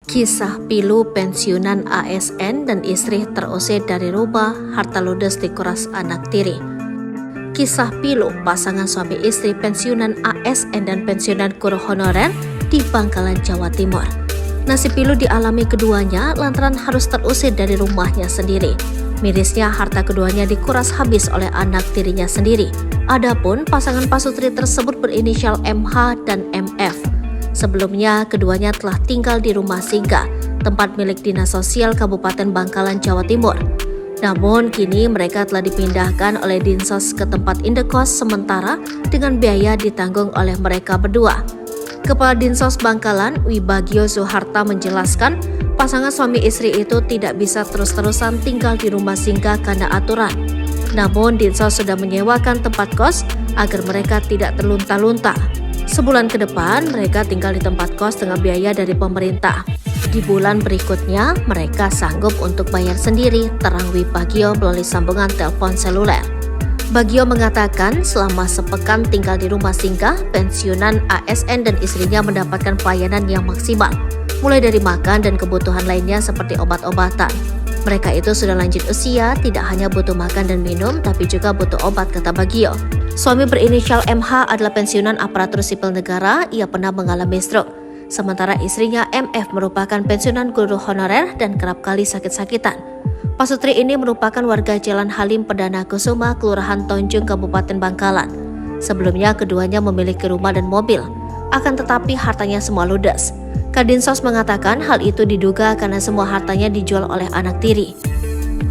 Kisah pilu pensiunan ASN dan istri terusir dari rumah, harta ludes dikuras anak tiri. Kisah pilu pasangan suami istri pensiunan ASN dan pensiunan guru honorer di Bangkalan, Jawa Timur. Nasib pilu dialami keduanya lantaran harus terusir dari rumahnya sendiri. Mirisnya harta keduanya dikuras habis oleh anak tirinya sendiri. Adapun pasangan pasutri tersebut berinisial MH dan MF. Sebelumnya, keduanya telah tinggal di rumah singgah, tempat milik Dinas Sosial Kabupaten Bangkalan, Jawa Timur. Namun, kini mereka telah dipindahkan oleh Dinsos ke tempat indekos sementara dengan biaya ditanggung oleh mereka berdua. Kepala Dinsos Bangkalan, Wibagio Suharta menjelaskan, pasangan suami istri itu tidak bisa terus-terusan tinggal di rumah singgah karena aturan. Namun, Dinsos sudah menyewakan tempat kos agar mereka tidak terlunta-lunta. Sebulan ke depan, mereka tinggal di tempat kos dengan biaya dari pemerintah. Di bulan berikutnya, mereka sanggup untuk bayar sendiri, terang Wibagio melalui sambungan telepon seluler. Bagio mengatakan selama sepekan tinggal di rumah singgah, pensiunan ASN dan istrinya mendapatkan pelayanan yang maksimal, mulai dari makan dan kebutuhan lainnya seperti obat-obatan. Mereka itu sudah lanjut usia, tidak hanya butuh makan dan minum, tapi juga butuh obat, kata Bagio. Suami berinisial MH adalah pensiunan aparatur sipil negara, ia pernah mengalami stroke. Sementara istrinya MF merupakan pensiunan guru honorer dan kerap kali sakit-sakitan. Pasutri ini merupakan warga Jalan Halim Perdana Kusuma, Kelurahan Tonjong, Kabupaten Bangkalan. Sebelumnya keduanya memiliki rumah dan mobil, akan tetapi hartanya semua ludes. Kadinsos mengatakan hal itu diduga karena semua hartanya dijual oleh anak tiri.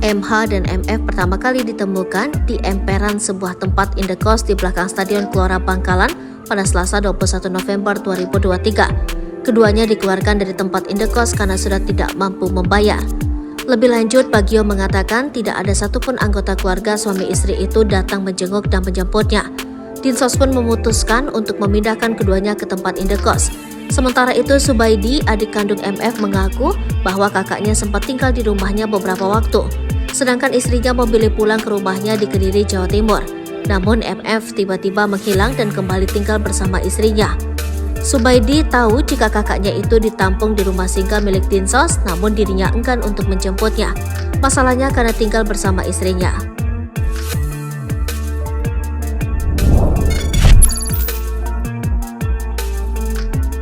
MH dan MF pertama kali ditemukan di emperan sebuah tempat indekos di belakang Stadion Gelora Bangkalan pada Selasa 21 November 2023. Keduanya dikeluarkan dari tempat indekos karena sudah tidak mampu membayar. Lebih lanjut, Bagio mengatakan tidak ada satupun anggota keluarga suami istri itu datang menjenguk dan menjemputnya. Dinsos pun memutuskan untuk memindahkan keduanya ke tempat indekos. Sementara itu, Subaidi, adik kandung MF, mengaku bahwa kakaknya sempat tinggal di rumahnya beberapa waktu, sedangkan istrinya memilih pulang ke rumahnya di Kediri, Jawa Timur. Namun MF tiba-tiba menghilang dan kembali tinggal bersama istrinya. Subaidi tahu jika kakaknya itu ditampung di rumah singgah milik Dinsos, namun dirinya enggan untuk menjemputnya. Masalahnya karena tinggal bersama istrinya.